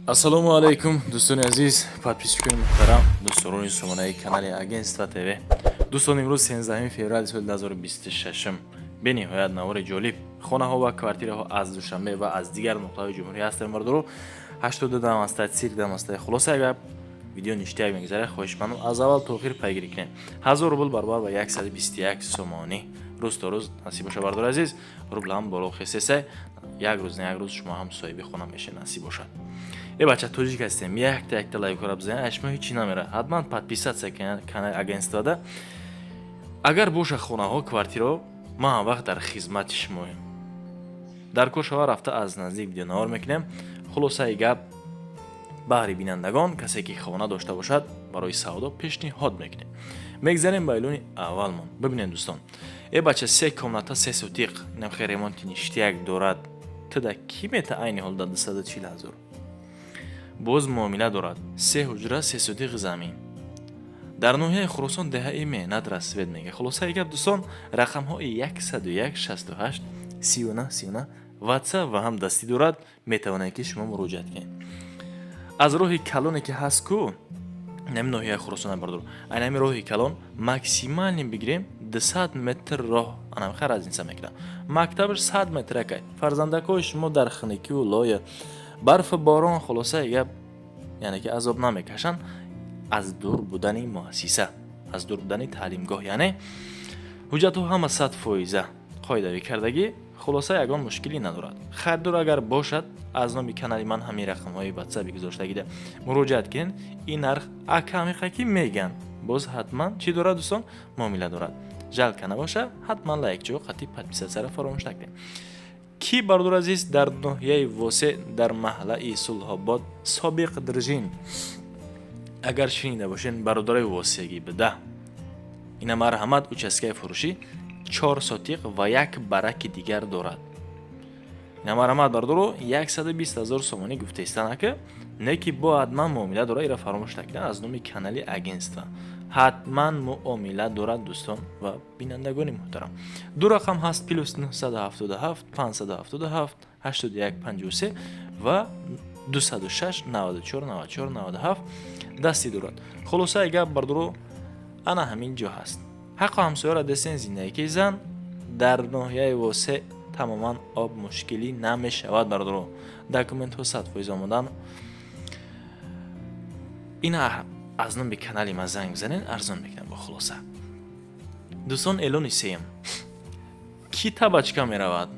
ассалому алайкум дӯстони азиз, подписчикони муҳтарам, дӯстдорони сомонаи канали Агентства ТВ. Дӯстон, имрӯз 13 феврали соли 2026 бениҳоят навори ҷолиб хонаҳо ва квартираҳо аз Душанбе ва аз дигар нуқтаҳои ҷумҳурӣ ҳастем. Бардоро 80 цирк дамаста хулоса агар видео ништияк мегзарад, хоҳишмандам аз аввал то охир пайгирӣ кунед. 1000 рубл баробар ба 121 сомонӣ рӯз то рӯз насиб боша. Бардор азиз, рублам боло хесесе, як рӯз не як рӯз шумо ҳам соҳиби хона мешед, насиб бошад. Бача тоҷик ҳастем, якта лайкора бизанед, ашмо ҳичи намера. Ҳатман подписатсия кунед канали Агентствада. Агар боша хонаҳо, квартираҳо, ма ҳам вақт дар хизмати шумоем. Дар кор шава рафта аз наздик видеонавор мекунем. Хулосаи гап, баҳри бинандагон, касе ки хона дошта бошад, барои савдо пешниҳод мекунем. Мегзарем ба илони аввалмон. Бибинед дӯстон. Бача 3 комната 3 сутиқ, инам хе ремонти ништияк дорад. Тада ки мета айни ҳол дар 240 000. боз муомила дорад. 3 ҳуҷра 3 сутиқ замин. Дар ноҳияи Хуросон деҳаи Меҳнат Расвед мега. Хулосаи гап дӯстон, рақамҳои 101 68 39 39 WhatsApp ва ҳам дастӣ дорад. Метавонед ки шумо муроҷиат кунед. Аз роҳи калоне ки ҳаст ку, нами ноҳияи Хуросон бардор. Айнами роҳи калон максимални бигирем 200 метр роҳ, анам хар аз инса мекунам. Мактабш 100 метр акай. Фарзандакои шумо дар хиникию лоя барфу борон, хулоса гап, яъне ки азоб намекашанд аз дур будани муассиса, аз дур будани таълимгоҳ, яъне ҳуҷҷатҳо ҳама 100% қоидави кардагӣ, хулоса ягон мушкилӣ надорад. Харидор агар бошад, аз номи канали ман ҳамин рақамҳои WhatsApp гузоштагида муроҷиат кунед. Ин нарх акамиқаки меган. Боз ҳатман чӣ дорад дӯстон? Муомила дорад. Жалка набоша, ҳатман лайкчиҳо қатъи подписатсияро фаромӯш накунед. Ки бардор азиз дар ноҳияи Восе дар маҳаллаи Сулҳобод Собиқ Држин. Агар шинида бошед, бародари Восеги бida. Ина марҳамат участкаи фурӯшӣ 4 сотиқ ва як бараки дигар дорад. Ина марҳамат бардоро 120 000 сомонӣ гуфтаистан ака, не ки бо ҳатман муомила дорад, ира фаромӯш накунед аз номи канали Агентства. ҳатман муомила дорад дӯстон ва бинандагони муҳтарам. Ду рақам ҳаст +977 577 81 53 ва 206 94 94 97 дастӣ дорад. хулосаи гап бардоро ана ҳамин ҷо ҳаст. ҳаққу ҳамсояро дестен зиндагии зан дар ноҳияи Восе тамоман об мушкилӣ намешавад бардоро. Документҳо 100% омодан. Ина аз номи канали ма занг бизанед, арзон мекунам бо хулоса. Дӯстон, эълони сеюм. Ки табачка меравад?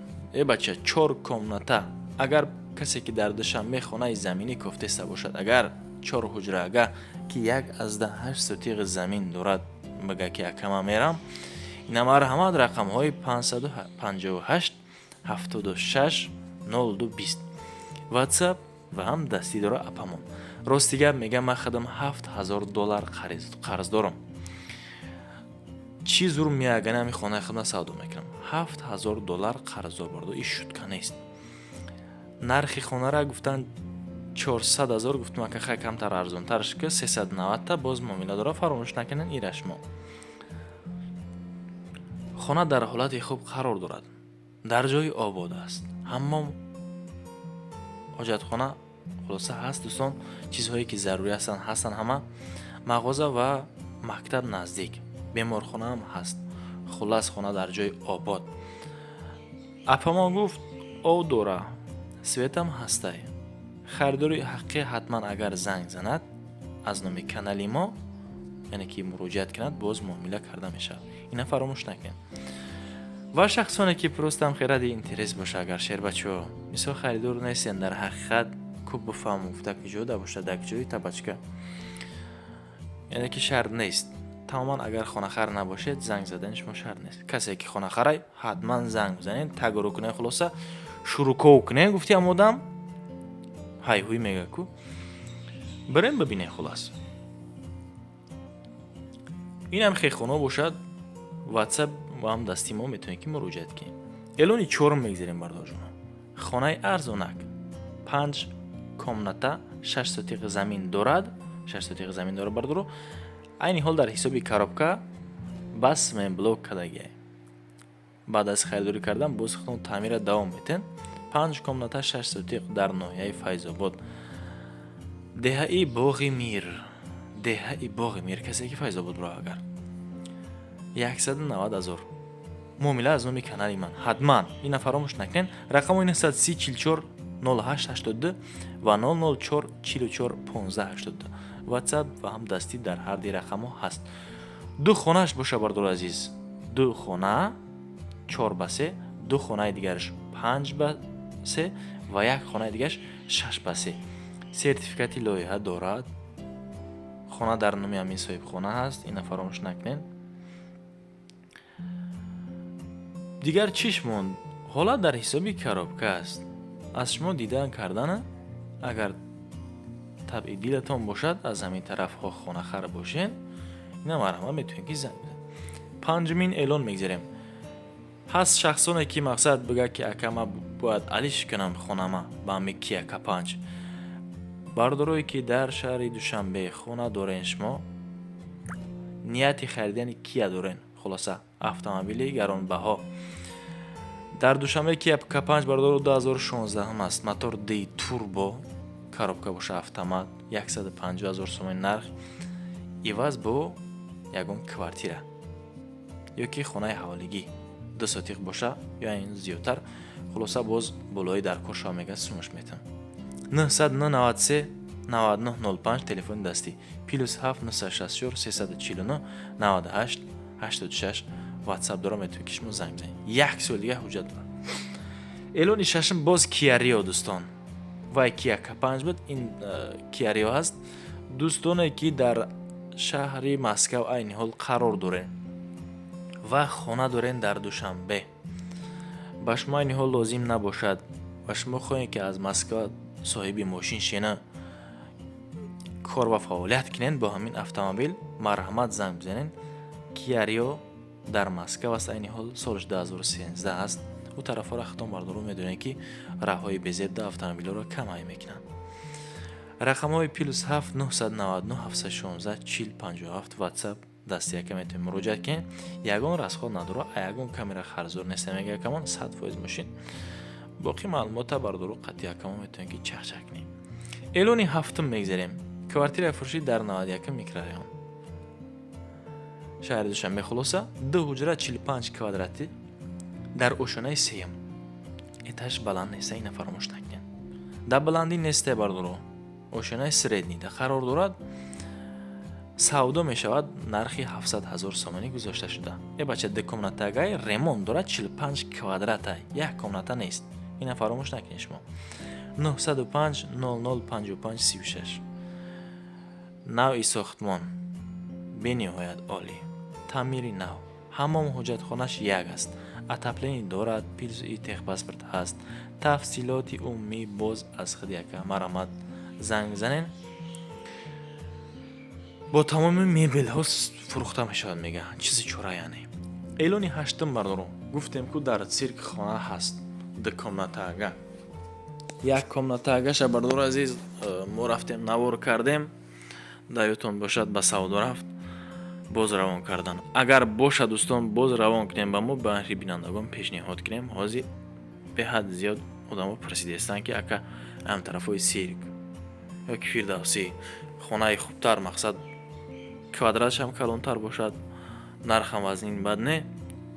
Бача 4 комната. Агар касе ки дар Душанбе хонаи заминӣ кофтеста бошад, агар 4 ҳуҷра ага ки 1/8 сутиқи замин дорад, бага ки акама мерам, ина марҳамат рақамҳои 558 76 02 20 WhatsApp ва ҳам дастӣ дора апамон. Рости гап мегам, ман худам $7000 қарз дорам. Чӣ зур меагани ҳами хонаи худам савдо мекунам. $7000 қарздор бардо, иш шутка нест. Нархи хонара гуфтан 400 000, гуфтам ака хай камтар арзонтар шуд ки 390 та боз муомила дора, фаромӯш накунед ира шумо. хона дар ҳолати хуб қарор дорад. Дар ҷои обод аст. ҳаммом, ҳоҷатхона хулоса ҳаст дӯстон, чизҳое ки зарури ҳастан ҳама, мағоза ва мактаб наздик, беморхона ҳам ҳаст. хулас хона дар ҷои обод. Апамо гуфт ов дора, светам ҳастай. харидори ҳаққӣ ҳатман агар занг занад аз номи канали мо, яъне ки муроҷиат кунад, боз муомила карда мешавад. ина фаромӯш накунед. ва шахсоне ки простам хиради интерес боша, агар шербачо мисол харидор нестен, дар ҳақиқат кӯб бифаҳму такҷо да боша, дакҷои табачка, яъне ки шарт нест. тамоман агар хонахар набошед, занг задани шумо шарт нест. касе ки хонахарай, ҳатман занг бизанед, тагоро кунед, хулоса шуруков кунед. гуфти ам одам ҳайҳуй мега ку, барем бибинед. хулас инам хехона бошад, WhatsApp ва ҳам дасти мо метавонед ки муроҷиат кунед. эълони 4 мегзарем бардорҷон. хонаи арзонак 5 комната 6 сутиқи замин дорад. 6 сутиқи замин дорад бардоро. айни ҳол дар ҳисоби коробка бас мен блок кардагия. баъд аз харидорӣ кардан боз худам таъмира давом метен. 5 комната 6 сутиқ дар ноҳияи Файзобод. деҳаи боғи мир. деҳаи боғи мир касе ки Файзобод бироагар 190,000 муомила аз номи канали ман ҳатман ина фаромӯш накунед. рақамои 930 44 08 82 ва 004 44 15 82 ватсап ва ҳам дастӣ дар ҳар ди рақамҳо ҳаст. ду хонааш боша бардори азиз, ду хона 4 ба 3, ду хонаи дигараш 5 ба 3 ва як хонаи дигараш 6 ба 3. сертификати лоиҳа дорад. хона дар номи ҳамин соҳибхона ҳаст, ина фаромӯш накунед. дигар чиш монд? ҳолат дар ҳисоби коробка аст. аз шумо дидан кардана, агар табъи дилатон бошад аз ҳамин тарафҳо хонахар бошен, ина марҳамат метавонед ки занг бизанед. панҷумин эълон мегзарем. ҳаст шахсоне ки мақсад бигӯяд ки ака ман бояд алиш кунам хонама ба ҳами Kia K5. бардорое ки дар шаҳри Душанбе хона дорен, шумо нияти харидани Kia дорен, хулоса автомобили гаронбаҳо дар Душанбе Kia K5 бардори 2016 аст. мотор D турбо, коробка боша автомат, 150,000 сомони нарх иваз бо ягон квартира ё ки хонаи ҳаволигӣ 2 сотиқ боша ё ин зиёдтар. хулоса боз болои дар кор шава мега сумаш метам. 993 9905 телефони дастӣ +7 964 349 98 86 ватсап дорам, метавонед ки шумо занг бизанед. як сол дига ҳуҷҷат дорад. эълони шашм боз Kia Rio дӯстон. вай Kia K5 буд, ин Kia Rio аст. дӯстоне ки дар шаҳри Москав айни ҳол қарор дорен ва хона дорен дар Душанбе, ба шумо айни ҳол лозим набошад ва шумо хоҳед ки аз Москва соҳиби мошин шена кор ва фаъолият кунед бо ҳамин автомобил, марҳамат занг бизанед. Kia Rio дар Москва аст, айни ҳол солиш 2013 аст. ӯ тарафҳо рахтон бардору медонед ки раҳҳои безебда автомобилҳоро камай мекунанд. рақамҳои +7 999 716 4057 ватсап дасти яка метавонед муроҷиат кунед. ягон расход надора, ягон камера харзор нест. мега камон 100% мошин. боқи маълумота бардору қатъи якамон метавонед ки чахчак кунед. эълони ҳафтум мегзарем. квартираи фурӯшӣ дар 91 микрорайон шаҳри Душанбе. хулоса 2 ҳуҷра 45 квадрати дар ошонаи сеюм. этаж баланд неста, ина фаромӯш накунед. да баландӣ несте бардору. ошонаи среднида қарор дорад. савдо мешавад, нархи 700,000 сомонӣ гузошта шуда. бача декомнатагаи ремонт дорад, 45 квадрата, як комната нест. ина фаромӯш накунед шумо. 905 0055 36. навъи сохтмон бениҳоят олӣ. таъмири нав. ҳаммом ҳоҷатхонаш як аст. атаплени дорад, пилсуи техпаспорт ҳаст. тафсилоти умумӣ боз аз худи яка марҳамат занг бизанед. бо тамоми мебелҳо фурӯхта мешавад, мега чизи чора. яъне эълони ҳаштум бардору. гуфтем ку дар цирк хона ҳаст, дукомнатаага. як комнатаагаша бардору азиз, мо рафтем навор кардем. да ётон бошад ба савдо рафт, боз равон кардан. агар боша дӯстон, боз равон кунем ба мо, ба анри бинандагон пешниҳод кунем. ҳозир беҳад зиёд одамо прасидестанд ки ака ам тарафои сирк ё ки фирдавсӣ хонаи хубтар, мақсад квадраташ ҳам калонтар бошад, нархам вазнин бад не,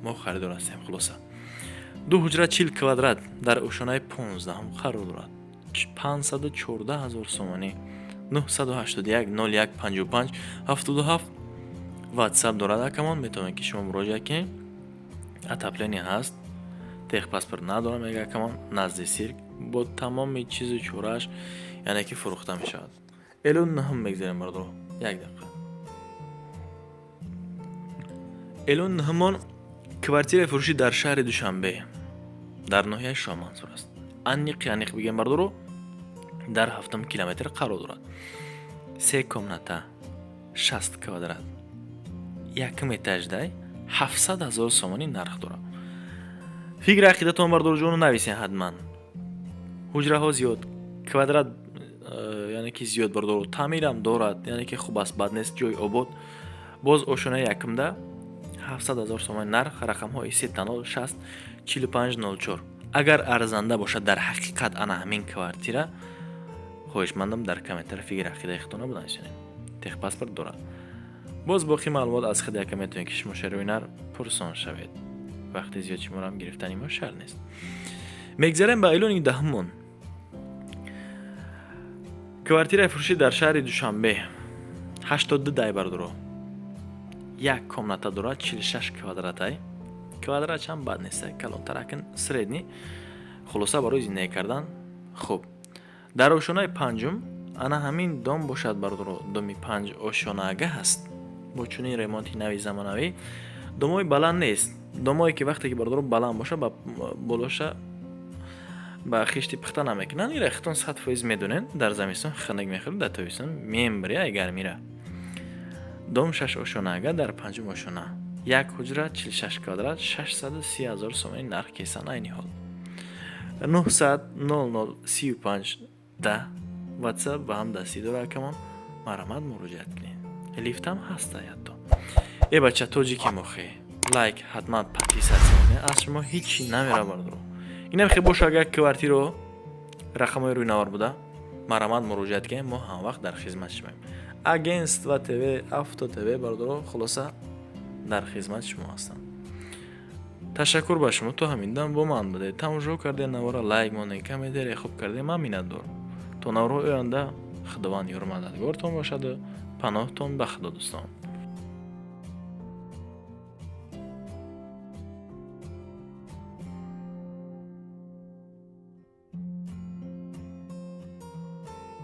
мо харидор ҳастем. хулоса 2 ҳуҷра 40 квадрат дар ошонаи 15 қарор дорад, 514,000 сомонӣ. 981 01 55 77 ватсап дорад акамон, метавонед ки шумо муроҷиат кунед. атаплени ҳаст, техпаспорт надорам, мега акамон назди сирк бо тамоми чизу чорааш, яъне ки фурӯхта мешавад. эълон наҳум мегзарем бардор. як дақиқа. эълон наҳумон квартираи фурӯшӣ дар шаҳри Душанбе дар ноҳияи Шоҳмансур аст. аниқ бигем бардору, дар 7 километр қарор дорад. 3 комната, 60 квадрат, якм этаждай 700,000 сомонӣ нарх дорад. фикри ақидатон бардор ҷону нависен ҳатман. ҳуҷраҳо зиёд, квадрат яъне ки зиёд бардор, таъмирам дорад, яъне ки хуб аст, бад нест, ҷои обод. боз ошонаи якмда 700,000 сомонӣ нарх. рақамҳои 30 60 45 04. агар арзанда бошад дар ҳақиқат ана ҳамин квартира, хоҳишмандам дар комментарияи рақидаи худтона бинависонед. Техпаспорт дорад. боз боқӣ маълумот аз худ яка метавонед ки шумо шаҳрвинар пурсон шавед. вақти зиёд шуморо ҳам гирифтани мо шарт нест. мегзарем ба эълони даҳумон. квартираи фурӯшӣ дар шаҳри Душанбе 82 дай бардуро. як комната дорад 46 квадратай. квадратчам бад нест, калонтар акн средни. хулоса барои зиндаги кардан хуб. дар ошонаи панҷум ана ҳамин дом бошад бардуро. доми 5 ошонаага ҳаст. бо чунин ремонти нави замонавӣ домои баланд нест. домое ки вақте ки бардуро баланд боша ба болоша ба хишти пухта намекунанд. ира хитон 100% медонен. дар замистон ханак мехӯрад, дар тобистон мембария гармира. дом 6 ошонаага дар 5 ошона. як ҳуҷра 46 квадрат 630,000 сомони нарх кесан айни ҳол. 900 00 35 10 WhatsApp ба ҳам дастӣ дора акамон марамат муроҷиат кунед. лифтам ҳаста ятто. бача тоҷики мохе. лайк ҳатман подписатсия кунед. аз шумо ҳичи намера бардуро. инам хе боша агар квартиро рақамои рӯйнавар буда марамат муроҷиат кунед. мо ҳамвақт дар хизмат шумоем. агентство ТВ, авто ТВ бардуро хулоса дар хизмат шумо ҳастам. ташаккур ба шумо то ҳамин дам бо ман будед. тамошо кардед навора лайк монед комментария хуб кардед. ман миннатдор. то наврои оянда худованд ёр мададгортон бошаду паноҳтон ба худо дӯстон.